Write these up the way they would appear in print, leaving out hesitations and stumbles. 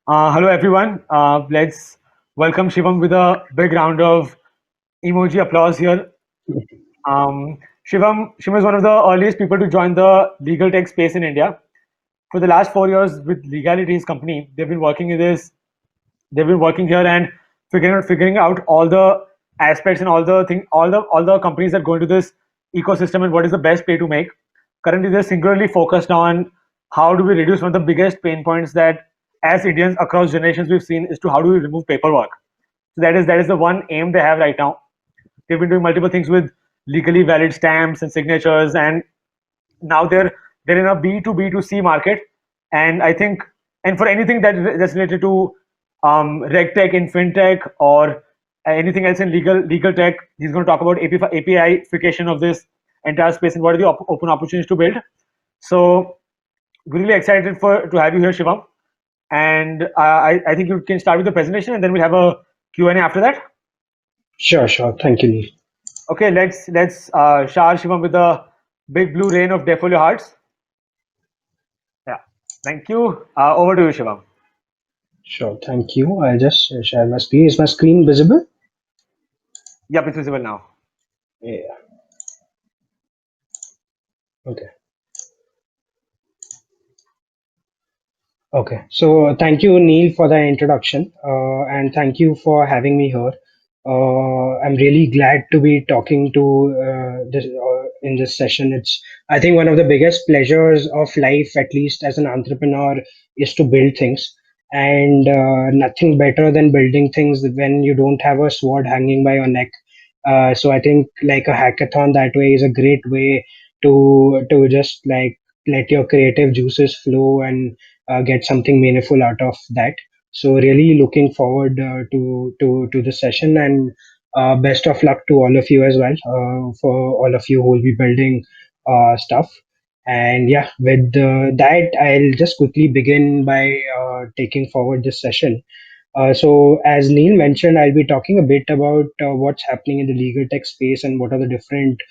Hello, everyone. Let's welcome Shivam with a big round of emoji applause here. Shivam is one of the earliest people to join the legal tech space in India. For the last 4 years with Legality, his company, they've been working in this. They've been working here and figuring out all the aspects and all the companies that go into this ecosystem and what is the best play to make. Currently, they're singularly focused on how do we reduce one of the biggest pain points that as Indians across generations we've seen is to how do we remove paperwork. So that is the one aim they have right now. They've been doing multiple things with legally valid stamps and signatures, and now they're in a B2B2C market. And I think, and for anything that's related to regtech in fintech or anything else in legal tech, he's going to talk about APIification of this entire space and what are the open opportunities to build. So really excited for to have you here, Shivam. And I think you can start with the presentation, and then we'll have a Q&A after that. Sure, sure. Thank you, Neil. Okay, let's shower Shivam with the big blue rain of Defolio hearts. Yeah, thank you. Over to you, Shivam. Sure, thank you. I'll just share my screen. Is my screen visible? Yep, it's visible now. Yeah. Okay. Okay. So thank you, Neil, for the introduction, and thank you for having me here. I'm really glad to be talking to this in this session. It's, I think, one of the biggest pleasures of life, at least as an entrepreneur, is to build things. And nothing better than building things when you don't have a sword hanging by your neck. So I think like a hackathon that way is a great way to just like let your creative juices flow and get something meaningful out of that. So really looking forward to the session, and best of luck to all of you as well, for all of you who will be building stuff. And yeah, with that, I'll just quickly begin by taking forward this session. So, as Neil mentioned, I'll be talking a bit about what's happening in the legal tech space and what are the different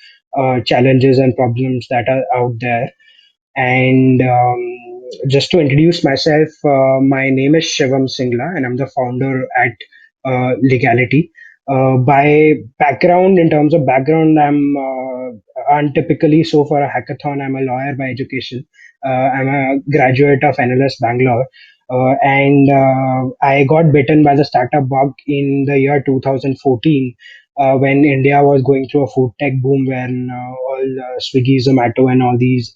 challenges and problems that are out there. And just to introduce myself, my name is Shivam Singla, and I'm the founder at Legality. By background, in terms of background, I'm untypically so for a hackathon. I'm a lawyer by education. I'm a graduate of NLS Bangalore, and I got bitten by the startup bug in the year 2014. When India was going through a food tech boom, when all Swiggy, Zomato, and all these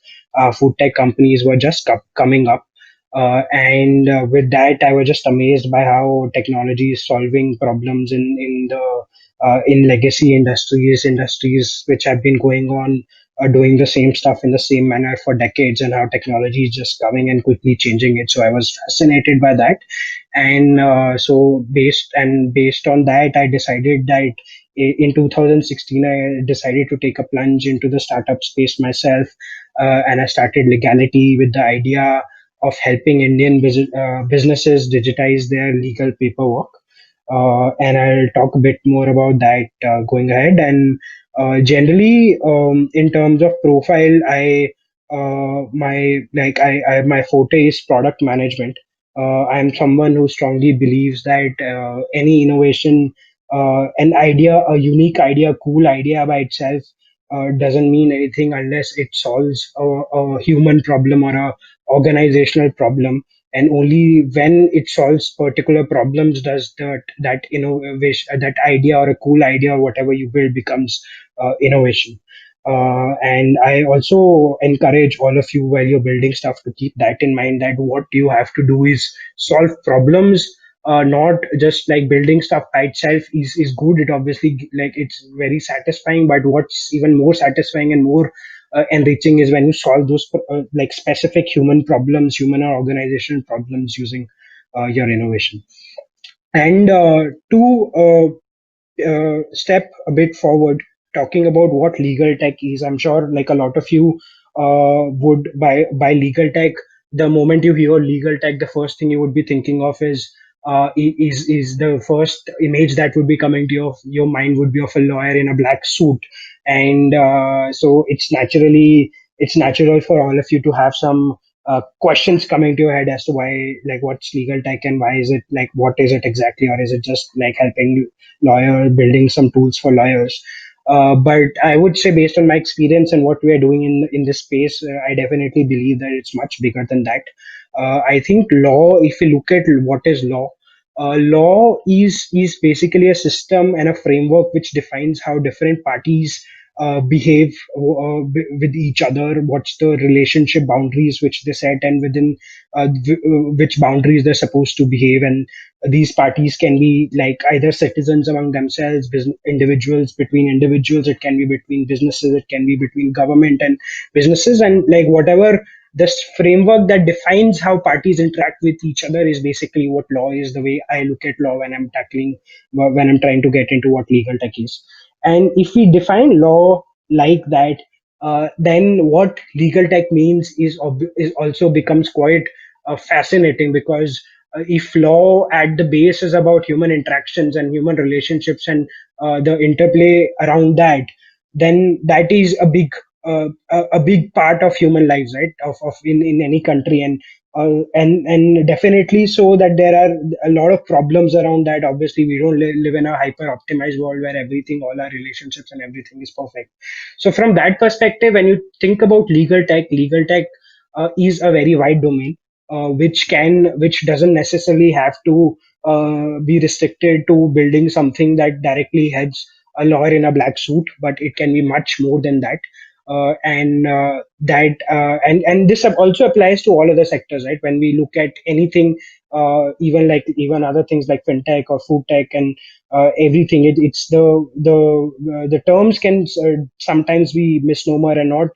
food tech companies were just coming up. And with that, I was just amazed by how technology is solving problems in legacy industries which have been going on, doing the same stuff in the same manner for decades, and how technology is just coming and quickly changing it. So I was fascinated by that, and so based on that, I decided that in 2016 I decided to take a plunge into the startup space myself, and I started Legality with the idea of helping Indian businesses digitize their legal paperwork. And I'll talk a bit more about that going ahead. And generally, in terms of profile, my forte is product management. I'm someone who strongly believes that any innovation, an idea, a unique idea, cool idea by itself doesn't mean anything unless it solves a human problem or a organizational problem. And only when it solves particular problems does that innovation, that idea or a cool idea or whatever you build becomes innovation. And I also encourage all of you while you're building stuff to keep that in mind, that what you have to do is solve problems, not just like building stuff by itself is good. It obviously, like, it's very satisfying, but what's even more satisfying and more enriching is when you solve those like specific human problems, human or organizational problems, using your innovation. And to step a bit forward, talking about what legal tech is. I'm sure like a lot of you would by legal tech. The moment you hear legal tech, the first thing you would be thinking of is the first image that would be coming to your mind would be of a lawyer in a black suit. And so it's natural for all of you to have some questions coming to your head as to why, like, what's legal tech and why is it, like, what is it exactly, or is it just like helping lawyer building some tools for lawyers? But I would say, based on my experience and what we are doing in this space, I definitely believe that it's much bigger than that. I think law, if you look at what is law, law is basically a system and a framework which defines how different parties behave with each other, what's the relationship boundaries which they set, and within which boundaries they're supposed to behave. And these parties can be like either citizens among themselves, individuals between individuals, it can be between businesses, it can be between government and businesses, and like whatever this framework that defines how parties interact with each other is basically what law is, the way I look at law when I'm tackling, when I'm trying to get into what legal tech is. And if we define law like that, then what legal tech means is also becomes quite fascinating, because if law at the base is about human interactions and human relationships and the interplay around that, then that is a big part of human lives, right? Of in any country, and definitely so that there are a lot of problems around that. Obviously, we don't live in a hyper optimized world where everything, all our relationships and everything is perfect. So from that perspective, when you think about legal tech is a very wide domain, which doesn't necessarily have to be restricted to building something that directly helps a lawyer in a black suit, but it can be much more than that. And that and this also applies to all other sectors, right? When we look at anything, even other things like fintech or food tech and everything, it's the terms can sometimes be misnomer and not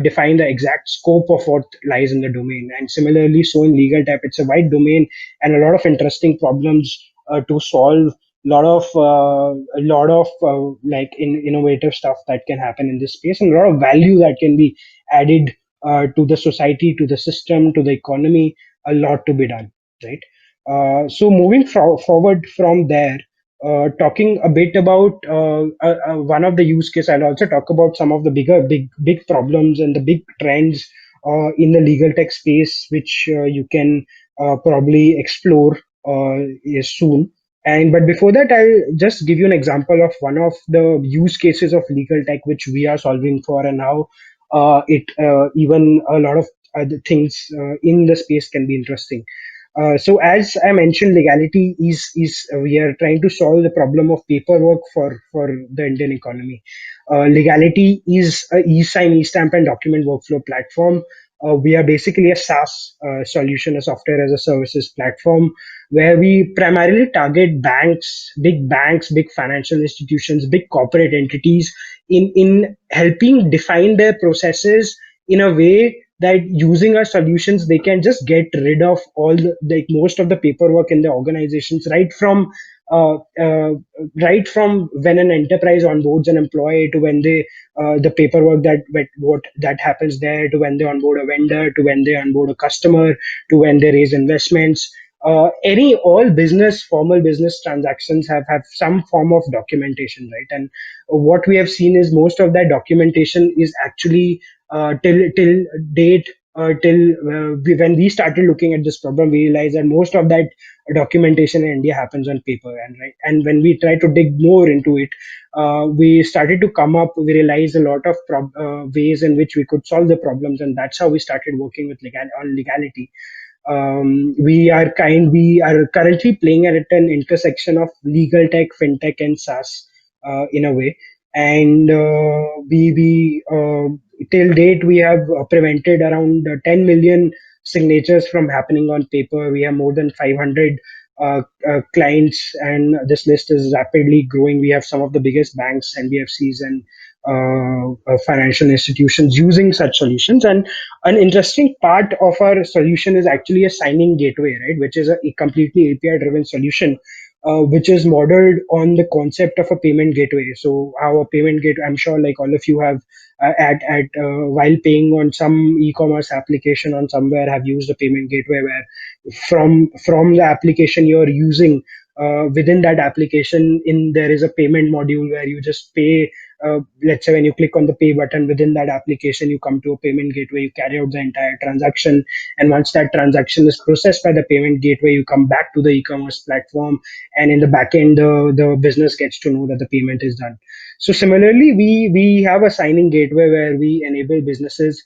define the exact scope of what lies in the domain. And similarly, so in legal tech, it's a wide domain and a lot of interesting problems to solve. A lot of like innovative stuff that can happen in this space, and a lot of value that can be added to the society, to the system, to the economy. A lot to be done, right? So moving forward from there, talking a bit about one of the use case, I'll also talk about some of the big problems and the big trends in the legal tech space, which you can probably explore soon. And but before that, I'll just give you an example of one of the use cases of legal tech which we are solving for, and how it even a lot of other things in the space can be interesting. So as I mentioned, legality is we are trying to solve the problem of paperwork for the Indian economy. Legality is a e-sign, e-stamp, and document workflow platform. We are basically a SaaS solution, a software as a services platform, where we primarily target banks, big financial institutions, big corporate entities in helping define their processes in a way that using our solutions they can just get rid of all like most of the paperwork in the organizations, uh, uh, right from when an enterprise onboards an employee to when they the paperwork what that happens there, to when they onboard a vendor, to when they onboard a customer, to when they raise investments. Any all business formal business transactions have some form of documentation, right? And what we have seen is most of that documentation is actually till date, when we started looking at this problem, we realized that most of that documentation in India happens on paper. And right, and when we try to dig more into it, we started to come up. We realized a lot of ways in which we could solve the problems, and that's how we started working with on legality. We are currently playing at an intersection of legal tech, fintech, and SaaS in a way. And we till date we have prevented around 10 million signatures from happening on paper. We have more than 500 clients, and this list is rapidly growing. We have some of the biggest banks, NBFCs, and financial institutions using such solutions. And an interesting part of our solution is actually a signing gateway, right? Which is a completely API driven solution, which is modeled on the concept of a payment gateway. So, how a payment gateway, I'm sure like all of you have at while paying on some e-commerce application on somewhere, have used a payment gateway where from the application you're using, within that application in there is a payment module where you just pay let's say when you click on the pay button within that application, you come to a payment gateway, you carry out the entire transaction, and once that transaction is processed by the payment gateway, you come back to the e-commerce platform, and in the back end, the business gets to know that the payment is done. So similarly, we have a signing gateway where we enable businesses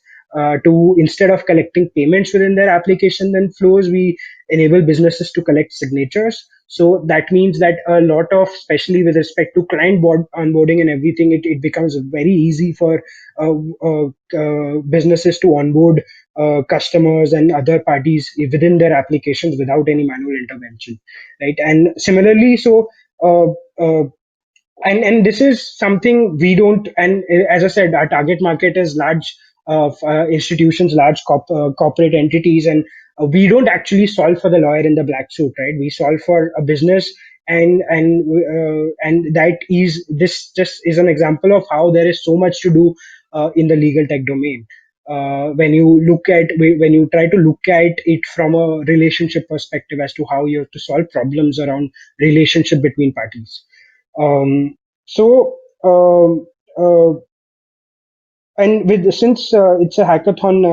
to, instead of collecting payments within their application and flows, we enable businesses to collect signatures. So that means that a lot of, especially with respect to client onboarding and everything, it becomes very easy for businesses to onboard customers and other parties within their applications without any manual intervention, right? And similarly, so uh, uh, and this is something we don't, and as I said, our target market is large institutions, large corporate entities, and we don't actually solve for the lawyer in the black suit, right? We solve for a business, and that is, this just is an example of how there is so much to do in the legal tech domain. When you look at, when you try to look at it from a relationship perspective as to how you have to solve problems around relationship between parties. um, so, um, uh, and with, since it's a hackathon,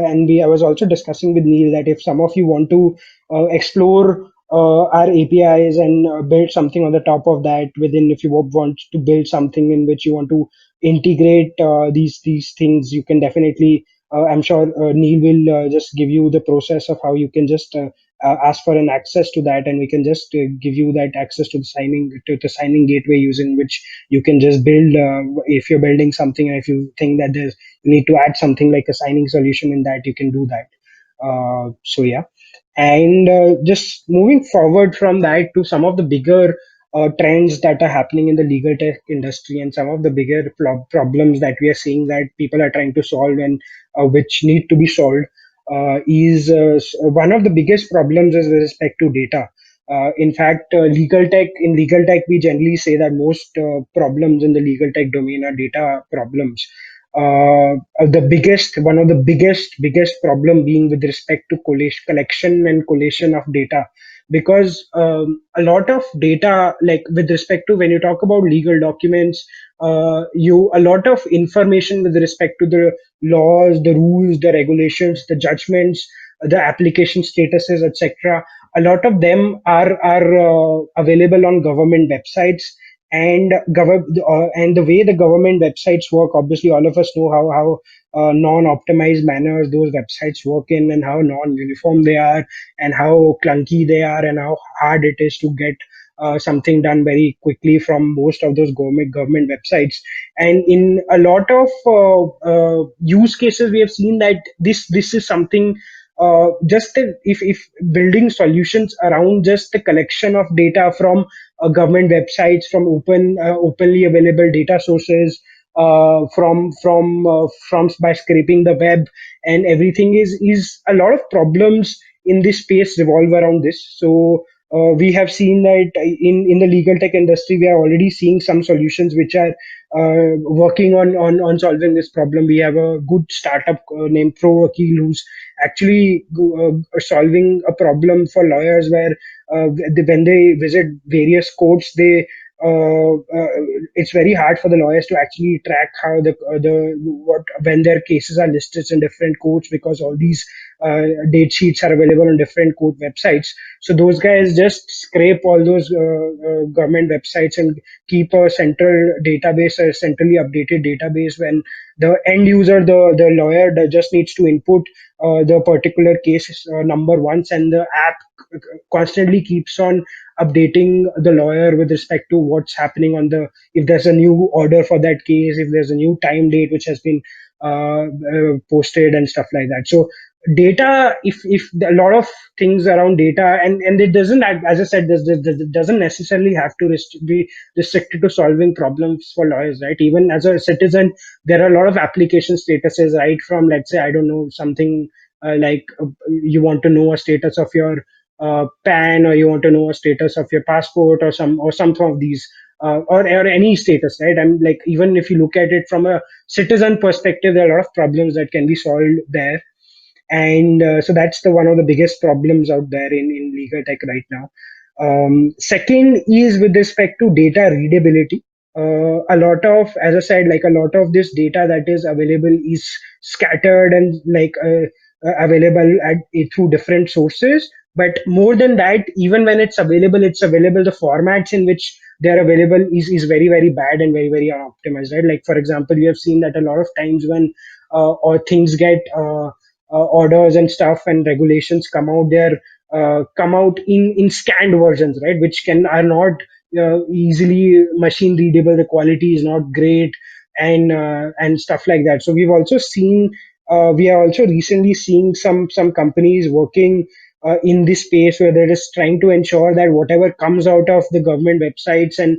and we I was also discussing with Neil that if some of you want to explore our APIs and build something on the top of that, within, if you want to build something in which you want to integrate these things, you can definitely. I'm sure Neil will just give you the process of how you can just ask for an access to that, and we can just give you that access to the signing gateway, using which you can just build, if you're building something, and if you think that there's, you need to add something like a signing solution in that, you can do that. So yeah. And just moving forward from that to some of the bigger trends that are happening in the legal tech industry, and some of the bigger problems that we are seeing that people are trying to solve, and which need to be solved, is one of the biggest problems is with respect to data. In fact, legal tech, we generally say that most problems in the legal tech domain are data problems. One of the biggest problem being with respect to collection and collation of data, because a lot of data, like with respect to, when you talk about legal documents, you a lot of information with respect to the laws, the rules, the regulations, the judgments, the application statuses, etc. A lot of them are available on government websites, and and the way the government websites work, obviously all of us know how non-optimized manners those websites work in, and how non-uniform they are, and how clunky they are, and how hard it is to get something done very quickly from most of those government websites. And in a lot of use cases, we have seen that this is something, if building solutions around just the collection of data from government websites, from openly available data sources, from by scraping the web and everything, is a lot of problems in this space revolve around this. So we have seen that in the legal tech industry, we are already seeing some solutions which are working on solving this problem. We have a good startup named ProWakil, who's actually solving a problem for lawyers, where when they visit various courts, it's very hard for the lawyers to actually track how the what when their cases are listed in different courts, because all these date sheets are available on different court websites. So those guys just scrape all those government websites and keep a central database, a centrally updated database. When the end user, the lawyer, just needs to input the particular case number once, and the app constantly keeps on updating the lawyer with respect to what's happening on the, if there's a new order for that case, if there's a new time date which has been posted and stuff like that. So data, if a lot of things around data, and it doesn't, as I said, this doesn't necessarily have to be restricted to solving problems for lawyers, right? Even as a citizen, there are a lot of application statuses, right? From, let's say, I don't know, something you want to know a status of your PAN, or you want to know a status of your passport, or some of these, or any status, right? I'm like, even if you look at it from a citizen perspective, there are a lot of problems that can be solved there. And so that's the one of the biggest problems out there in legal tech right now. Second is with respect to data readability. a lot of, as I said, like a lot of this data that is available is scattered and available through different sources. But more than that, even when it's available, the formats in which they are available is very, very bad and very, very unoptimized, right? Like, for example, we have seen that a lot of times when or things get orders and stuff and regulations come out, they're come out in scanned versions, right? Which can are not easily machine readable. The quality is not great, and stuff like that. So we've also seen we are also recently seeing some companies working in this space where they're just trying to ensure that whatever comes out of the government websites and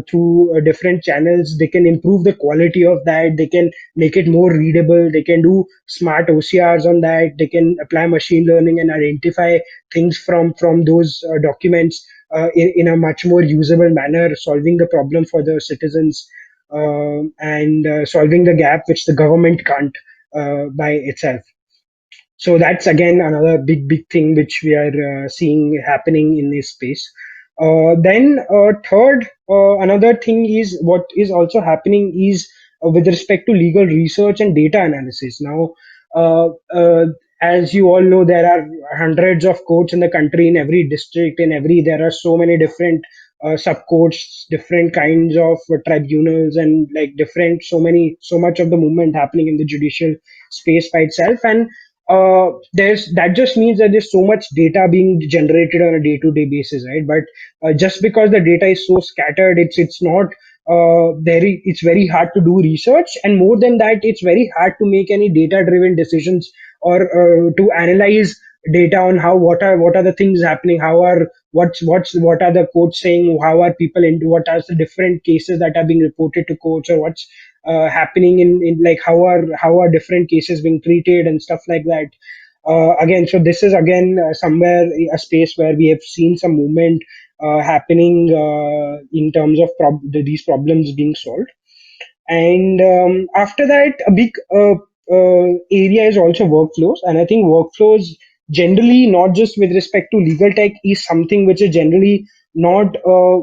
through different channels, they can improve the quality of that. They can make it more readable. They can do smart OCRs on that. They can apply machine learning and identify things from those documents in a much more usable manner, solving the problem for the citizens, and solving the gap which the government can't by itself. So that's again another big thing which we are seeing happening in this space. Then third, another thing is what is also happening is with respect to legal research and data analysis. Now, uh, uh, as you all know, there are hundreds of courts in the country. In every district, in every there are so many different sub courts, different kinds of tribunals, and like different so much of the movement happening in the judicial space by itself. And there's that just means that there's so much data being generated on a day-to-day basis, right? But just because the data is so scattered, it's not very it's very hard to do research, and more than that, it's very hard to make any data-driven decisions or to analyze data on how what are the things happening, how are what are the courts saying, how are people into what are the different cases that are being reported to courts, or what's happening in like how are different cases being treated and stuff like that. Again, so this is again somewhere a space where we have seen some movement happening in terms of these problems being solved. And after that, a big area is also workflows. And I think workflows generally, not just with respect to legal tech, is something which is generally not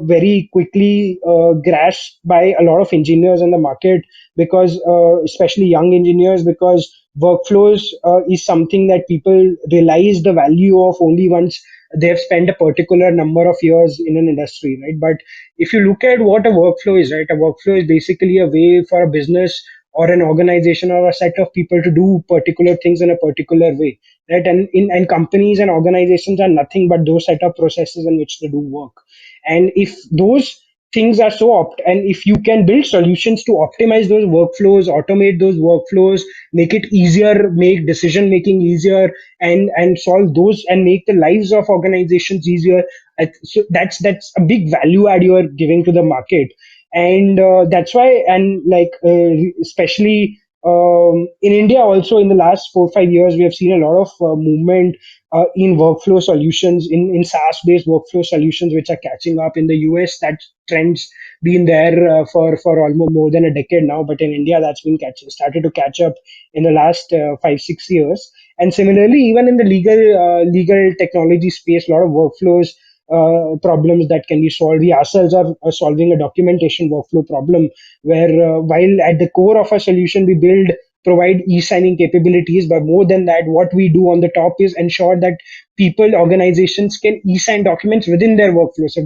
very quickly grasped by a lot of engineers in the market, because especially young engineers, because workflows is something that people realize the value of only once they've spent a particular number of years in an industry, right? But if you look at what a workflow is, right, a workflow is basically a way for a business or an organization or a set of people to do particular things in a particular way, right? And companies and organizations are nothing but those set of processes in which they do work. And if those things are and if you can build solutions to optimize those workflows, automate those workflows, make it easier, make decision making easier, and solve those and make the lives of organizations easier. So that's a big value add you are giving to the market. And that's why, and like especially in India also, in the last 4 or 5 years, we have seen a lot of movement in workflow solutions, in SaaS based workflow solutions, which are catching up. In the US, that trend's been there for almost more than a decade now, but in India, that's been started to catch up in the last 5 6 years. And similarly, even in the legal technology space, a lot of workflows problems that can be solved. We ourselves are solving a documentation workflow problem where, while at the core of our solution, we provide e-signing capabilities, but more than that, what we do on the top is ensure that organizations can e-sign documents within their workflows.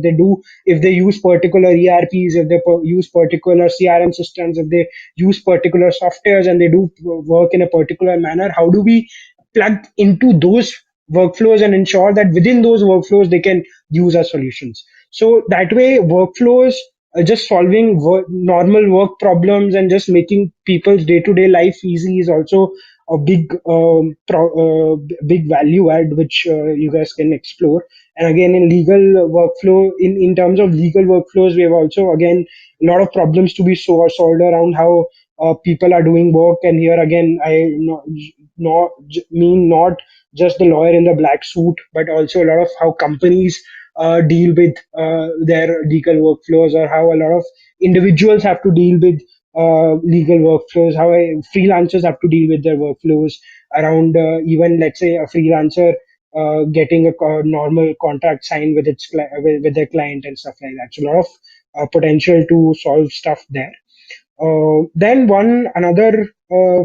If they use particular ERPs, if they use particular CRM systems, if they use particular softwares and they do work in a particular manner, how do we plug into those workflows and ensure that within those workflows they can use our solutions? So that way, workflows, just solving normal work problems and just making people's day-to-day life easy, is also a big value add which you guys can explore. And again, in legal workflow, in terms of legal workflows, we have also again a lot of problems to be solved around how people are doing work. And here again, I mean not just the lawyer in the black suit, but also a lot of how companies deal with their legal workflows, or how a lot of individuals have to deal with legal workflows, how freelancers have to deal with their workflows around, even let's say a freelancer getting a normal contract signed with with their client and stuff like that. So a lot of potential to solve stuff there. Then one another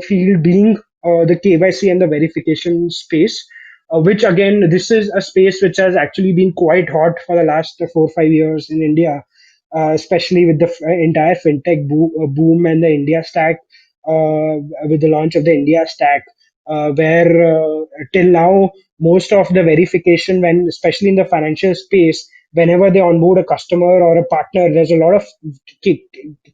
field being the KYC and the verification space, which again, this is a space which has actually been quite hot for the last 4 or 5 years in India, especially with the entire fintech boom and the India stack, with the launch of the India stack, where till now most of the verification, when especially in the financial space, whenever they onboard a customer or a partner, there's a lot of K-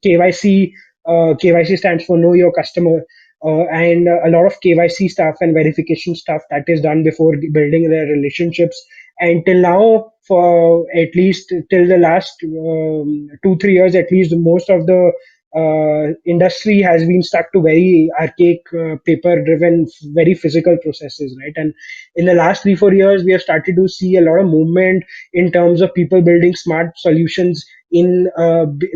KYC. KYC stands for Know Your Customer, and a lot of KYC stuff and verification stuff that is done before building their relationships. And till now, for at least till the last 2 3 years, at least most of the industry has been stuck to very archaic, paper-driven, very physical processes, right? And in the last 3 4 years, we have started to see a lot of movement in terms of people building smart solutions in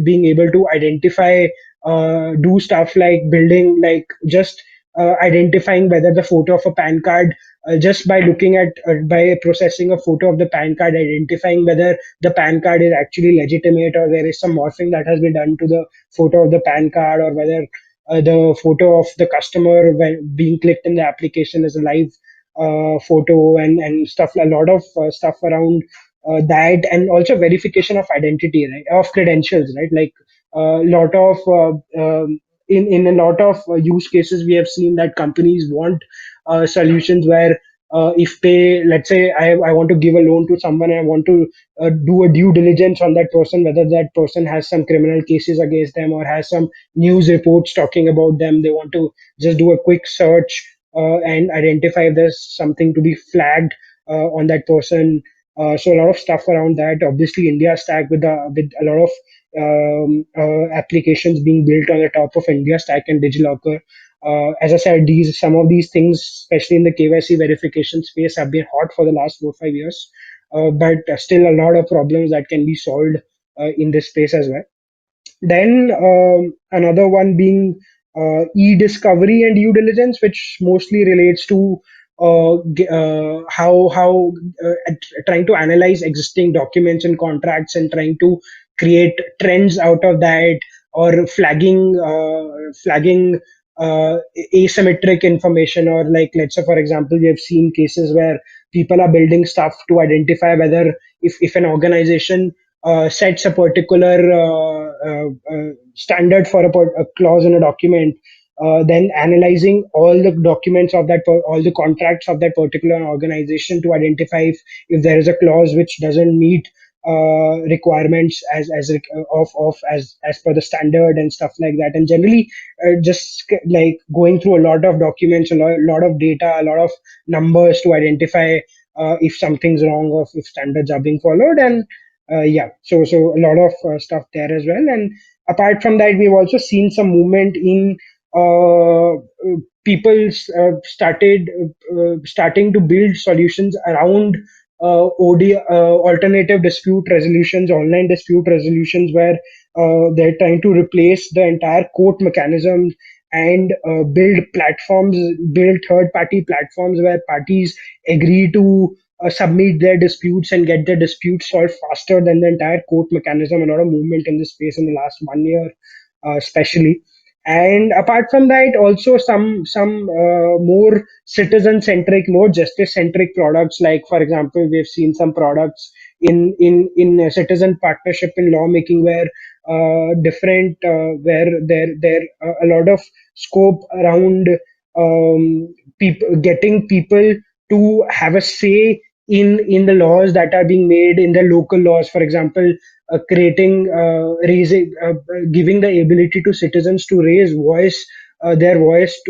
being able to identify, do stuff like building, like just identifying whether the photo of a PAN card, just by looking at, by processing a photo of the PAN card, identifying whether the PAN card is actually legitimate or there is some morphing that has been done to the photo of the PAN card, or whether the photo of the customer when being clicked in the application is a live photo, and stuff, a lot of stuff around that, and also verification of identity, right, of credentials, right? Like a lot of in a lot of use cases, we have seen that companies want solutions where, if they, let's say, I want to give a loan to someone, and I want to do a due diligence on that person, whether that person has some criminal cases against them or has some news reports talking about them. They want to just do a quick search and identify if there's something to be flagged on that person. So a lot of stuff around that. Obviously, India Stack with a lot of applications being built on the top of India Stack and DigiLocker. As I said, these some of these things, especially in the KYC verification space, have been hot for the last 4 5 years. But still a lot of problems that can be solved in this space as well. Then another one being e-discovery and due diligence, which mostly relates to how trying to analyze existing documents and contracts and trying to create trends out of that, or flagging asymmetric information, or like, let's say for example, we have seen cases where people are building stuff to identify whether, if an organization sets a particular standard for a clause in a document, then analyzing all the documents of all the contracts of that particular organization to identify if there is a clause which doesn't meet requirements as per the standard and stuff like that. And generally, just like going through a lot of documents, lot of data, a lot of numbers to identify if something's wrong or if standards are being followed. And yeah, so a lot of stuff there as well. And apart from that, we've also seen some movement in uh, people starting to build solutions around alternative dispute resolutions, online dispute resolutions, where they're trying to replace the entire court mechanism and build third-party platforms where parties agree to submit their disputes and get their disputes solved faster than the entire court mechanism. A lot of movement in this space in the last 1 year, especially. And apart from that, also some more citizen centric, more justice centric products. Like for example, we've seen some products in citizen partnership in lawmaking, where different where there a lot of scope around people, getting people to have a say in the laws that are being made, in the local laws. For example, creating raising giving the ability to citizens to raise their voice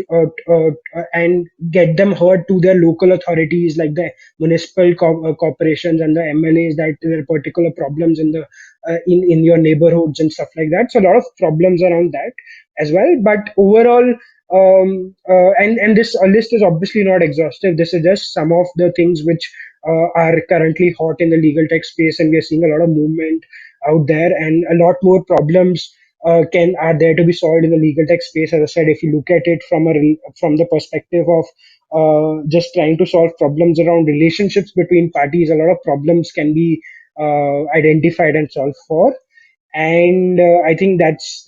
and get them heard to their local authorities, like the municipal corporations and the MLAs, that there are particular problems in the in your neighborhoods and stuff like that. So a lot of problems around that as well. But overall, and this list is obviously not exhaustive. This is just some of the things which are currently hot in the legal tech space, and we are seeing a lot of movement out there, and a lot more problems can are there to be solved in the legal tech space. As I said, if you look at it from the perspective of just trying to solve problems around relationships between parties, a lot of problems can be identified and solved for. And I think that's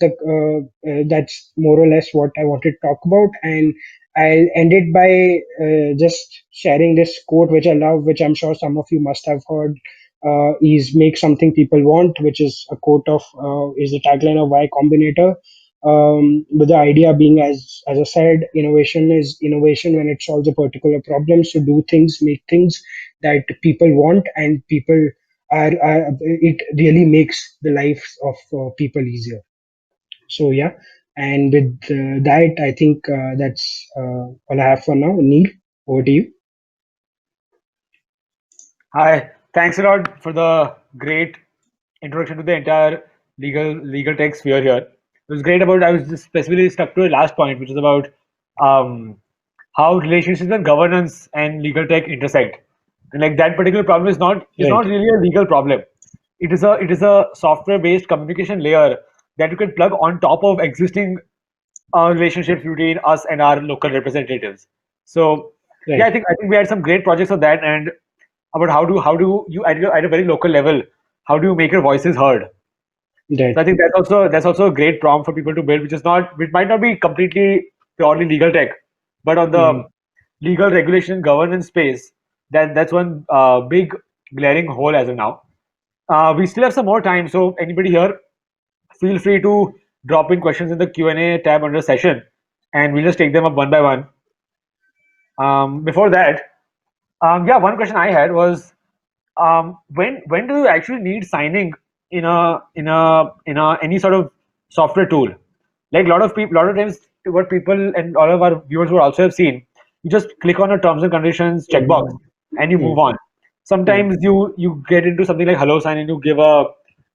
more or less what I wanted to talk about. And I'll end it by just sharing this quote, which I love, which I'm sure some of you must have heard. Is make something people want, which is a quote of is the tagline of Y Combinator. But the idea being, as I said, innovation is innovation when it solves a particular problem. So do things, make things that people want, and people are it really makes the lives of people easier. So yeah, and with that, I think that's all I have for now. Neil, over to you. Hi, thanks a lot for the great introduction to the entire legal tech sphere here. It was great about I was just specifically stuck to a last point, which is about um, how relationships and governance and legal tech intersect. And like that particular problem is Right. not really a legal problem. It is a software based communication layer that you can plug on top of existing relationships between us and our local representatives. So yeah, Right. I think we had some great projects on that and about how do you at a very local level, how do you make your voices heard? So I Right. think that's also a great prompt for people to build, which might not be completely purely legal tech, but on the Hmm. legal regulation and governance space, that's one big glaring hole as of now. We still have some more time, so anybody here, feel free to drop in questions in the Q&A tab under session, and we'll just take them up one by one. Before that, yeah, one question I had was, when do you actually need signing in a any sort of software tool? Like a lot of times, what people and all of our viewers would also have seen, you just click on a terms and conditions checkbox Hmm. and you move Hmm. on. Hmm. Sometimes you get into something like hello sign and you give a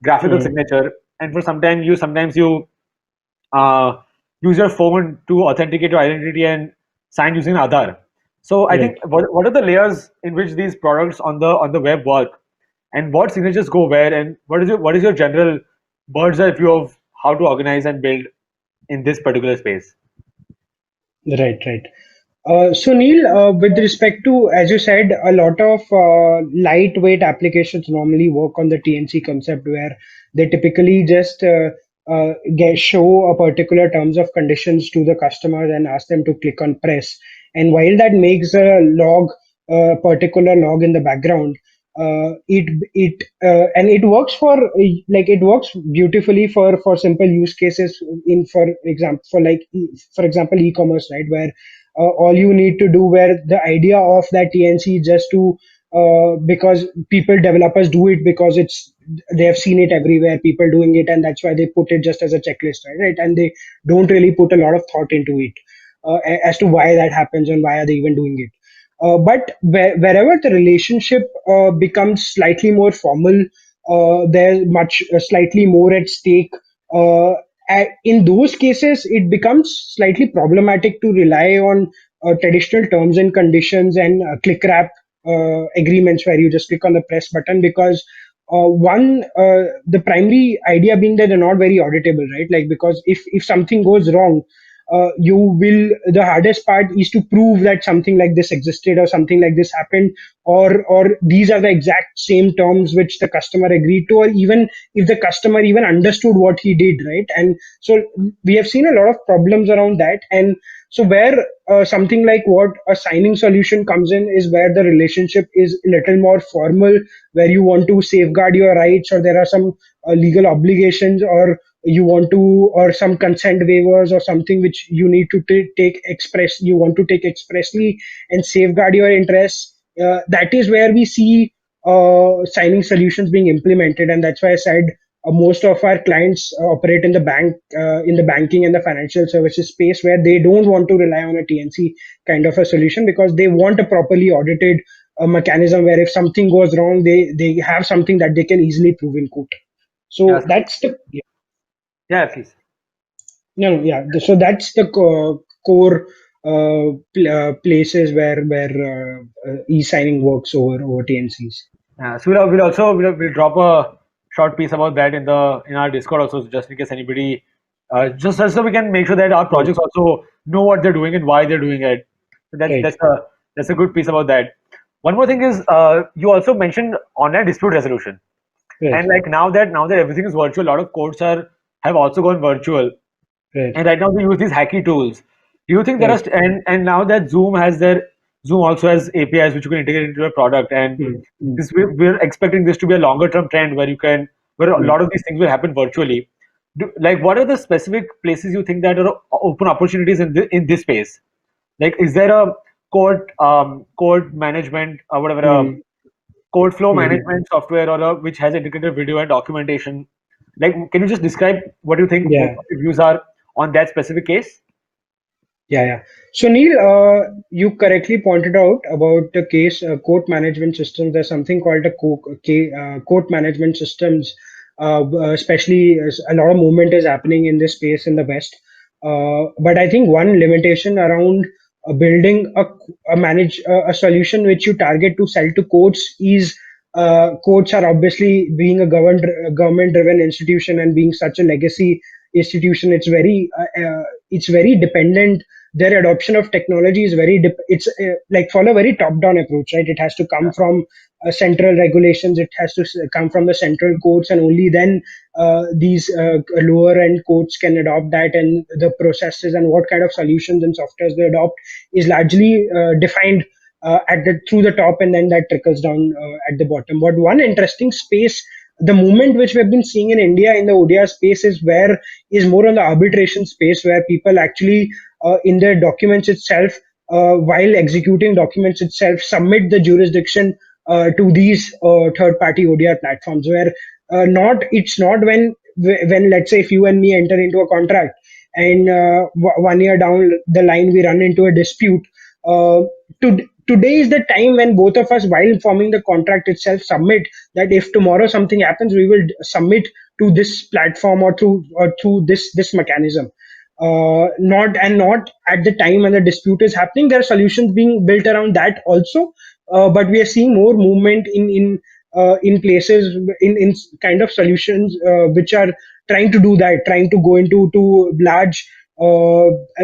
graphical Hmm. signature, and for sometimes you uh, use your phone to authenticate your identity and sign using Aadhaar. So I think Right. what are the layers in which these products on the web work, and what signatures go where, and what is your general bird's eye view of how to organize and build in this particular space? Right. Right. So Neil, with respect to, as you said, a lot of lightweight applications normally work on the TNC concept, where they typically just show a particular terms of conditions to the customers and ask them to click on press. And while that makes a particular log in the background, and it works for it works beautifully for simple use cases in for example e-commerce, right, where all you need to do, where the idea of that TNC just to because people developers do it because they have seen it everywhere, people doing it, and that's why they put it just as a checklist, right, and they don't really put a lot of thought into it as to why that happens and why are they even doing it. But wherever the relationship becomes slightly more formal, there's much slightly more at stake. Uh, in those cases, it becomes slightly problematic to rely on traditional terms and conditions and click wrap agreements where you just click on the press button, because the primary idea being that they're not very auditable, right? Like, because if something goes wrong, you will the hardest part is to prove that something like this existed or something like this happened, or these are the exact same terms which the customer agreed to, or even if the customer even understood what he did, right? And so we have seen a lot of problems around that. And so where something like what a signing solution comes in is where the relationship is a little more formal, where you want to safeguard your rights, or there are some legal obligations, or you want to, or some consent waivers or something which you need to you want to take expressly and safeguard your interests. That is where we see signing solutions being implemented, and that's why I said most of our clients operate in the banking and the financial services space, where they don't want to rely on a TNC kind of a solution, because they want a properly audited mechanism where if something goes wrong, they have something that they can easily prove in court. Yeah, So that's the yeah, please. no, no, yeah. So that's the core places where e-signing works over TNCs. Yeah, so we'll drop a short piece about that in our Discord also, just in case anybody, just so we can make sure that our Right, projects also know what they're doing and why they're doing it. So that's right, that's a that's a good piece about that. One more thing is, you also mentioned online dispute resolution. And Right. like now that everything is virtual, a lot of courts are have also gone virtual. Right. And right now they use these hacky tools. Do you think there are Right. and now that Zoom also has APIs which you can integrate into your product, and Mm, mm, we're expecting this to be a longer term trend where a mm. lot of these things will happen virtually. Like, what are the specific places you think that are open opportunities in this space? Like, is there a code management or whatever, Mm, code flow mhm. management software, or which has integrated video and documentation? Like, can you just describe what you think, what Yeah. your views are on that specific case? Yeah, yeah. So Neil, you correctly pointed out about the case court management system. There's something called court management systems. Especially as a lot of movement is happening in this space in the West. But I think one limitation around building a solution which you target to sell to courts is courts are obviously being a government driven institution and being such a legacy institution. It's very dependent. Their adoption of technology is it's like follow a very top down approach, right? It has to come from central regulations. It has to come from the central courts, and only then these lower end courts can adopt that. And the processes and what kind of solutions and softwares they adopt is largely defined at the through the top, and then that trickles down at the bottom. But one interesting space, the movement which we've been seeing in India in the ODR space is more on the arbitration space, where people actually in their documents itself, while executing documents itself, submit the jurisdiction to these third-party ODR platforms. Where not it's not when let's say if you and me enter into a contract and 1 year down the line we run into a dispute. Today is the time when both of us, while forming the contract itself, submit that if tomorrow something happens, we will submit to this platform or through this mechanism. Not at the time when the dispute is happening. There are solutions being built around that also, but we are seeing more movement in places in kind of solutions which are trying to do that, trying to go into to large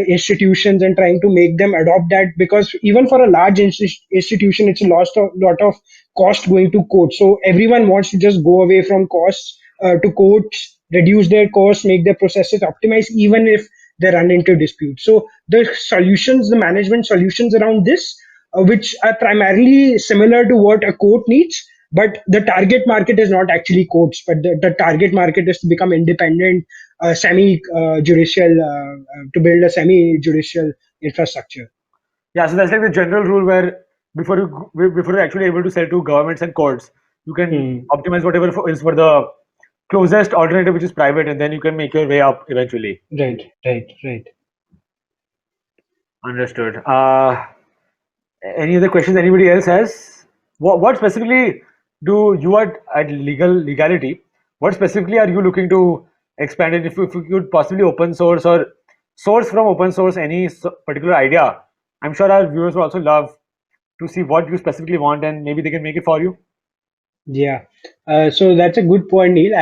institutions and trying to make them adopt that, because even for a large institution it's a lot of cost going to court. So everyone wants to just go away from costs to courts, reduce their costs, make their processes optimized, even if they run into disputes. So the management solutions around this, which are primarily similar to what a court needs, but the target market is not actually courts, but the target market is to become independent, semi judicial, to build a semi judicial infrastructure. Yeah, so that's like the general rule where before you're actually able to sell to governments and courts, you can Hmm. optimize whatever is for the closest alternative, which is private, and then you can make your way up eventually. Right, right, right. Understood. Any other questions anybody else has? What specifically do you at legality? What specifically are you looking to expand in? If you could possibly open source or source from open source any particular idea, I'm sure our viewers will also love to see what you specifically want, and maybe they can make it for you. Yeah. So that's a good point, Neil.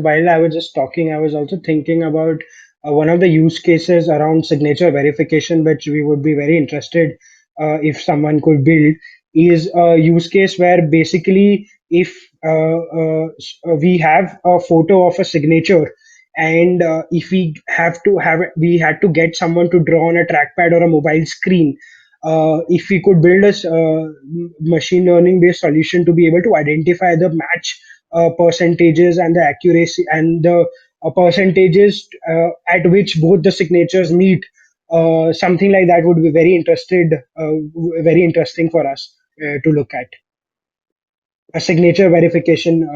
While I was just talking, I was also thinking about one of the use cases around signature verification, which we would be very interested if someone could build, is a use case where basically if we have a photo of a signature, and if we had to get someone to draw on a trackpad or a mobile screen. If we could build a machine learning based solution to be able to identify the match percentages and the accuracy and the percentages at which both the signatures meet, something like that would be very interesting for us to look at a signature verification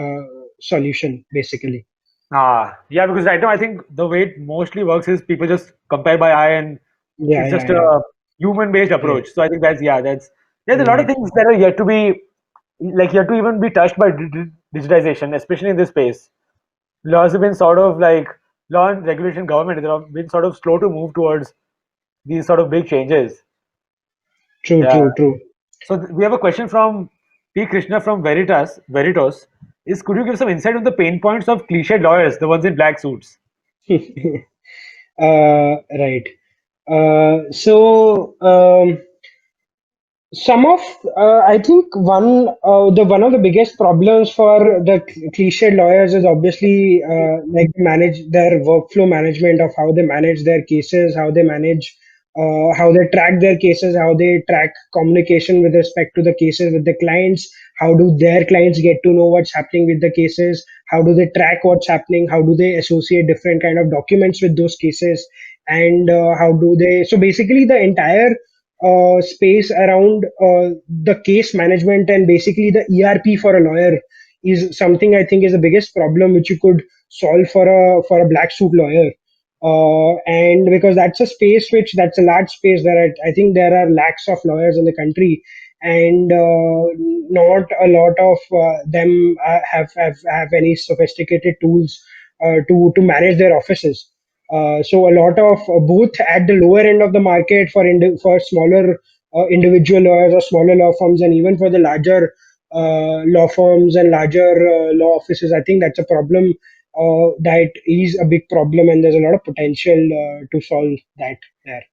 solution, basically. Yeah, because right now I think the way it mostly works is people just compare by eye, and Yeah, it's yeah, just yeah. a human-based approach. Right, So I think there's a lot of right. things that are yet to be yet to even be touched by digitization, especially in this space. Laws have been sort of like law and regulation government. They have been sort of slow to move towards these sort of big changes. True, Yeah. true, true. So we have a question from P. Krishna from Veritas. Is could you give some insight on the pain points of cliched lawyers, the ones in black suits? Right. So Some of I think one of the biggest problems for the cliched lawyers is obviously like manage their workflow management of how they manage their cases, how they manage how they track their cases, how they track communication with respect to the cases with the clients, how do their clients get to know what's happening with the cases, how do they track what's happening, how do they associate different kind of documents with those cases, and how do they, so basically the entire space around the case management and basically the ERP for a lawyer is something I think is the biggest problem which you could solve for a black suit lawyer. And because that's a large space, I think there are lakhs of lawyers in the country, and not a lot of them have any sophisticated tools to manage their offices. So a lot of both at the lower end of the market for smaller individual lawyers or smaller law firms, and even for the larger law firms and larger law offices, I think that's a problem. That is a big problem, and there's a lot of potential to solve that there.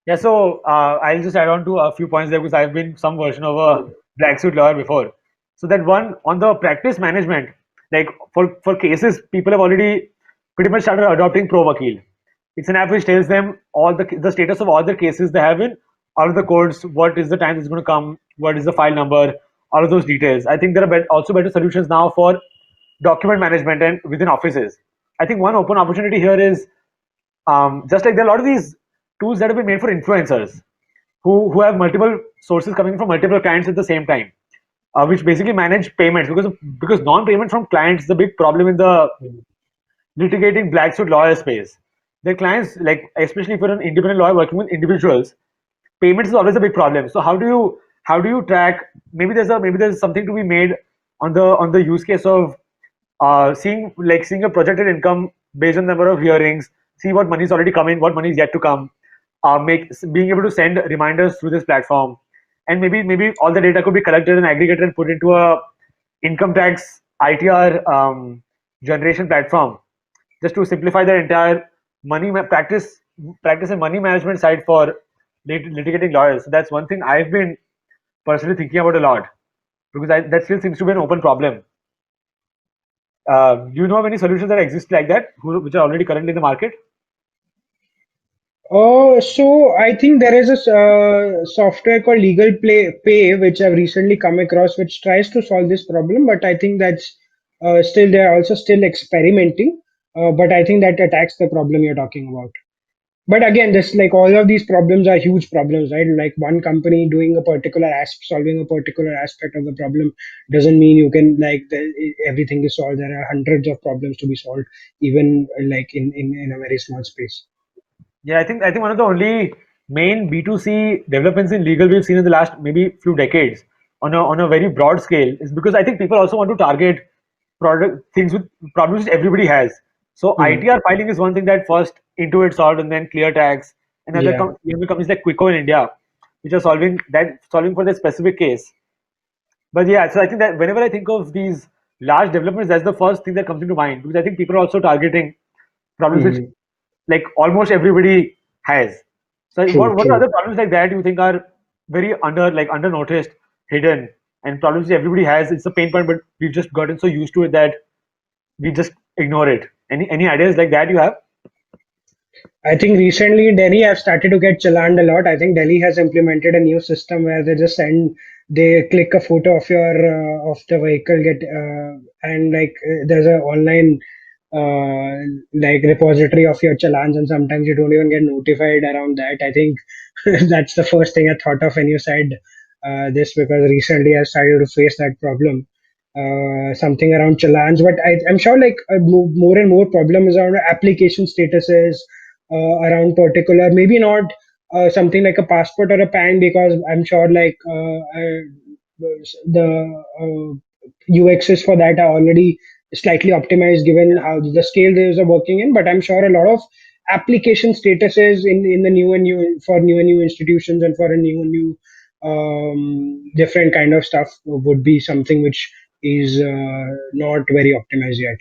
Yeah, so I'll just add on to a few points there because I've been some version of a black suit lawyer before. So that one on the practice management, like for cases, people have already pretty much started adopting Pro Vakil. It's an app which tells them all the status of all the cases they have in all of the codes, what is the time it's going to come, what is the file number, all of those details. I think there are also better solutions now for document management and within offices. I think one open opportunity here is just like there are a lot of these tools that have been made for influencers who have multiple sources coming from multiple clients at the same time, which basically manage payments because non-payment from clients is a big problem in the litigating black suit lawyer space. Their clients, like especially if you're an independent lawyer working with individuals, payments is always a big problem. So how do you track? Maybe there's something to be made on the use case of seeing a projected income based on the number of hearings, see what money is already coming, what money is yet to come, make being able to send reminders through this platform, and maybe all the data could be collected and aggregated and put into a income tax ITR generation platform, just to simplify the entire practice and money management side for litigating lawyers. So that's one thing I've been personally thinking about a lot because that still seems to be an open problem. Do you know of any solutions that exist like that, which are already currently in the market? So I think there is a software called Pay, which I've recently come across, which tries to solve this problem. But I think that's still they're also still experimenting. But I think that attacks the problem you're talking about. But again, this like all of these problems are huge problems, right? Like one company doing a particular solving a particular aspect of the problem doesn't mean you can everything is solved. There are hundreds of problems to be solved, even like in a very small space. Yeah, I think one of the only main B2C developments in legal we've seen in the last maybe few decades on a very broad scale is because I think people also want to target product things with problems which everybody has. So Hmm. ITR filing is one thing that first Intuit solved, and then ClearTax and other Yeah. companies like Quico in India, which are solving for that specific case. But yeah, so I think that whenever I think of these large developments, that's the first thing that comes into mind because I think people are also targeting problems which Hmm. like almost everybody has. So True. what are True. other problems like that you think are very under noticed, hidden, and problems that everybody has? It's a pain point, but we've just gotten so used to it that we just ignore it. Any ideas like that you have? I think recently Delhi have started to get challaned a lot. I think Delhi has implemented a new system where they click a photo of your of the vehicle, and there's a online like repository of your challans, and sometimes you don't even get notified around that. I think that's the first thing I thought of when you said this, because recently I started to face that problem. Something around challans, but I'm sure more and more problems around application statuses, around particular, maybe not something like a passport or a PAN, because I'm sure the UXs for that are already slightly optimized given how the scale they are working in. But I'm sure a lot of application statuses in the new and new institutions and for a new different kind of stuff would be something which is not very optimized yet.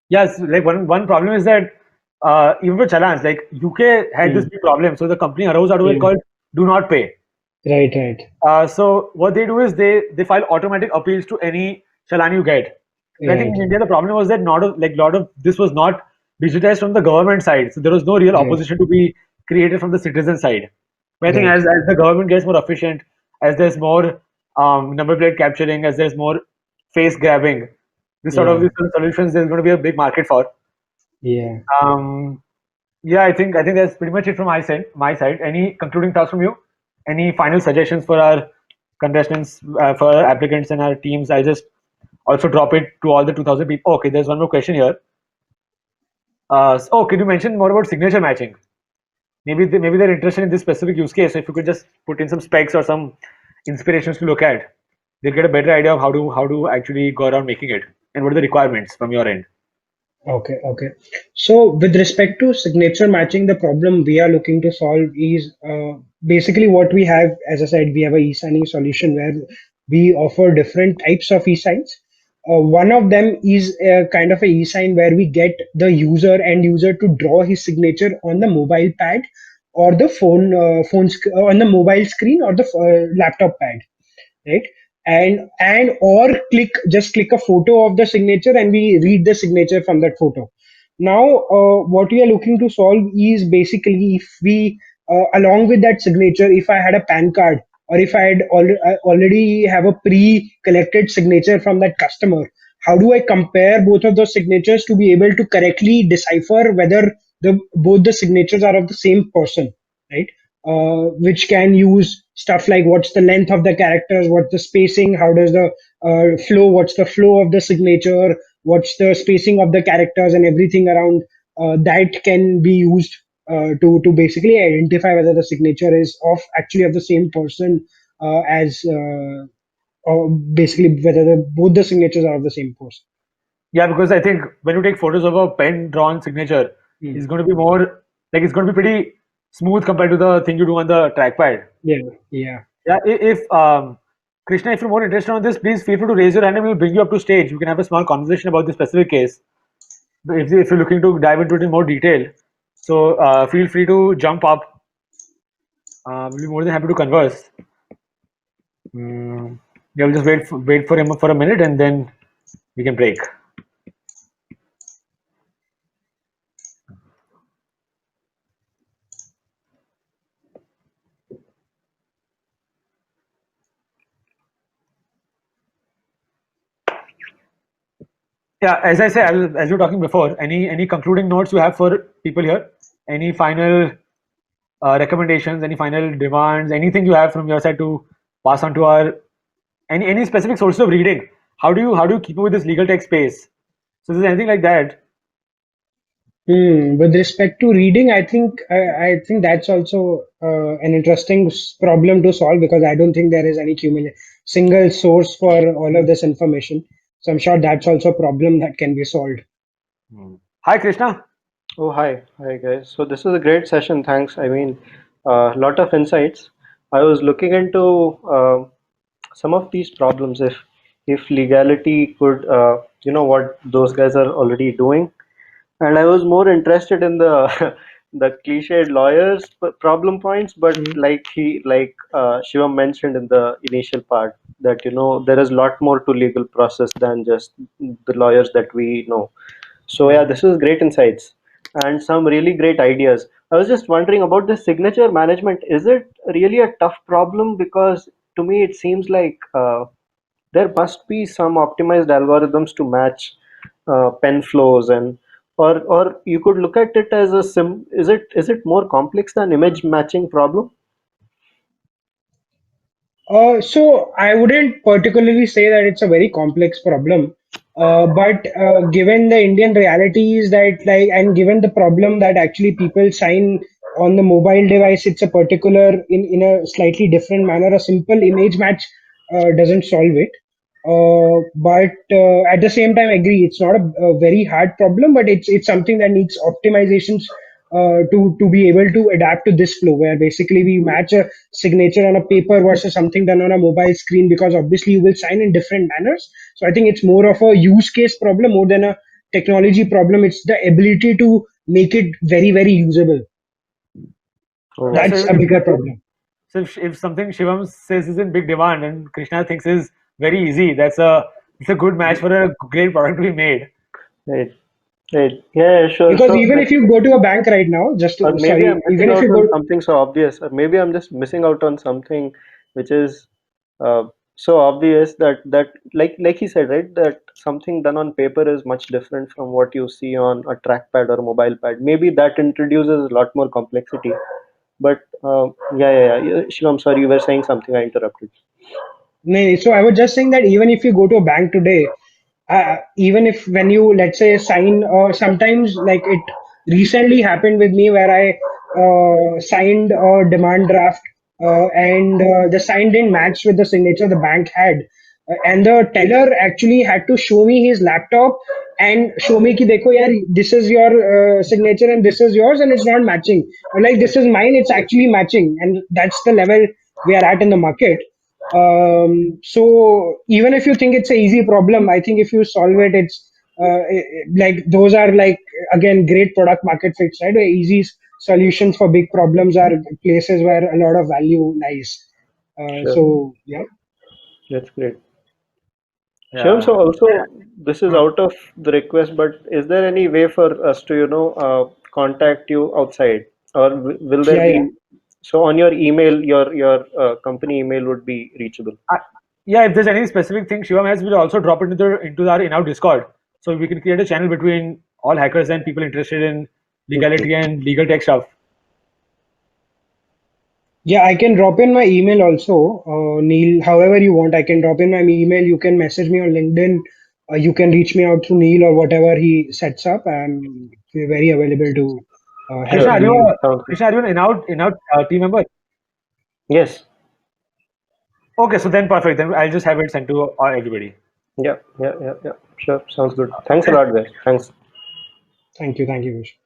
Yes, like one problem is that even for challans, like UK had this Mm. big problem. So the company arose out of it Mm. called Do Not Pay. Right, right, So what they do is they file automatic appeals to any challan you get. And I think right, in India the problem was that not a, like lot of this was not digitized from the government side, so there was no real right, opposition to be created from the citizen side. But I think right. as the government gets more efficient, as there's more number plate capturing, as there's more face grabbing, Yeah, these sort of solutions there's going to be a big market for. yeah. Um, yeah, I think that's pretty much it from my side. My side. Any concluding thoughts from you? Any final suggestions for our contestants, for our applicants and our teams? I'll just also drop it to all the 2,000 people. Okay, there's one more question here. Can you mention more about signature matching? Maybe they're interested in this specific use case. So if you could just put in some specs or some inspirations to look at, they'll get a better idea of how to actually go around making it and what are the requirements from your end. Okay, okay. So with respect to signature matching, the problem we are looking to solve is basically what we have. As I said, we have a e-signing solution where we offer different types of e-signs. One of them is a kind of a e-sign where we get the end user to draw his signature on the mobile pad or the on the mobile screen or the laptop pad, right? And or click a photo of the signature and we read the signature from that photo. Now what we are looking to solve is basically, if we along with that signature, if I had a pan card, or if I already have a pre collected signature from that customer, how do I compare both of those signatures to be able to correctly decipher whether the both the signatures are of the same person, right? Which can use stuff like what's the length of the characters, what's the spacing, how does the flow, what's the flow of the signature, what's the spacing of the characters, and everything around that can be used to basically identify whether the signature is of the same person, as or basically whether both the signatures are of the same person. Yeah, because I think when you take photos of a pen drawn signature, Hmm. it's going to be more like it's going to be pretty smooth compared to the thing you do on the trackpad. Yeah, yeah. Yeah, if Krishna, if you're more interested on this, please feel free to raise your hand and we'll bring you up to stage. We can have a small conversation about this specific case. If you're looking to dive into it in more detail, so feel free to jump up. We'll be more than happy to converse. Mm, yeah, we'll just wait for him for a minute and then we can break. Yeah, as I said, as you were talking before, any concluding notes you have for people here? Any final recommendations? Any final demands? Anything you have from your side to pass on to our any specific sources of reading? How do you keep up with this legal tech space? So, is there anything like that? With respect to reading, I think that's also an interesting problem to solve, because I don't think there is any single source for all of this information. So I'm sure that's also a problem that can be solved. Hi, Krishna. Oh, hi guys. So this was a great session. Thanks. I mean, a lot of insights. I was looking into some of these problems. If legality could, what those guys are already doing, and I was more interested in the the cliched lawyers problem points. But Mm. like Shivam mentioned in the initial part, that there is a lot more to legal process than just the lawyers that we know. So yeah, this was great insights and some really great ideas. I was just wondering about the signature management. Is it really a tough problem? Because to me it seems like there must be some optimized algorithms to match pen flows, and or you could look at it as a is it more complex than image matching problem? So I wouldn't particularly say that it's a very complex problem, but given the Indian realities that and given the problem that actually people sign on the mobile device, it's a particular in a slightly different manner. A simple image match doesn't solve it. But at the same time, I agree, it's not a very hard problem, but it's something that needs optimizations to be able to adapt to this flow, where basically we match a signature on a paper versus something done on a mobile screen, because obviously you will sign in different manners. So I think it's more of a use case problem more than a technology problem. It's the ability to make it very, very usable. Oh, Yeah. So That's a bigger problem. So if something Shivam says is in big demand and Krishna thinks is very easy, it's a good match for a great product to be made. Right. Right. Yeah, sure. Because So, even if you go to a bank right now, just or maybe I'm sorry, missing even if out you on go, something so obvious, or maybe I'm just missing out on something which is uh, so obvious that like he said, right, that something done on paper is much different from what you see on a trackpad or mobile pad. Maybe that introduces a lot more complexity. But Shivam, sorry, you were saying something. I interrupted. no, so I was just saying that even if you go to a bank today, even if when you let's say sign, or sometimes like it recently happened with me where I signed a demand draft, and the sign didn't match with the signature the bank had, and the teller actually had to show me his laptop and show me ki dekho yaar, this is your signature and this is yours and it's not matching. I'm like, this is mine, it's actually matching, and that's the level we are at in the market. So even if you think it's a easy problem, I think if you solve it, it's like those are like again great product market fits, right? Easy solutions for big problems are places where a lot of value lies. Sure, So yeah, that's great. Shivam, Yeah. so also this is out of the request, but is there any way for us to, contact you outside, or will there yeah, yeah. be? So on your email, your company email would be reachable. I, yeah, if there's any specific thing Shivam has, we'll also drop it into our in-out Discord, so we can create a channel between all hackers and people interested in Okay, legality and legal tech stuff. Yeah, I can drop in my email also, Neil. However you want, I can drop in my email. You can message me on LinkedIn. You can reach me out through Neil or whatever he sets up. I'm very available to help Krishna, sure. are you any. a Sounds good. Krishna, are you an in-out team member? Yes. Okay, so then perfect. Then I'll just have it sent to everybody. Yeah. Sure. Sounds good. Thanks a Okay. lot, guys. Thanks. Thank you, Vish.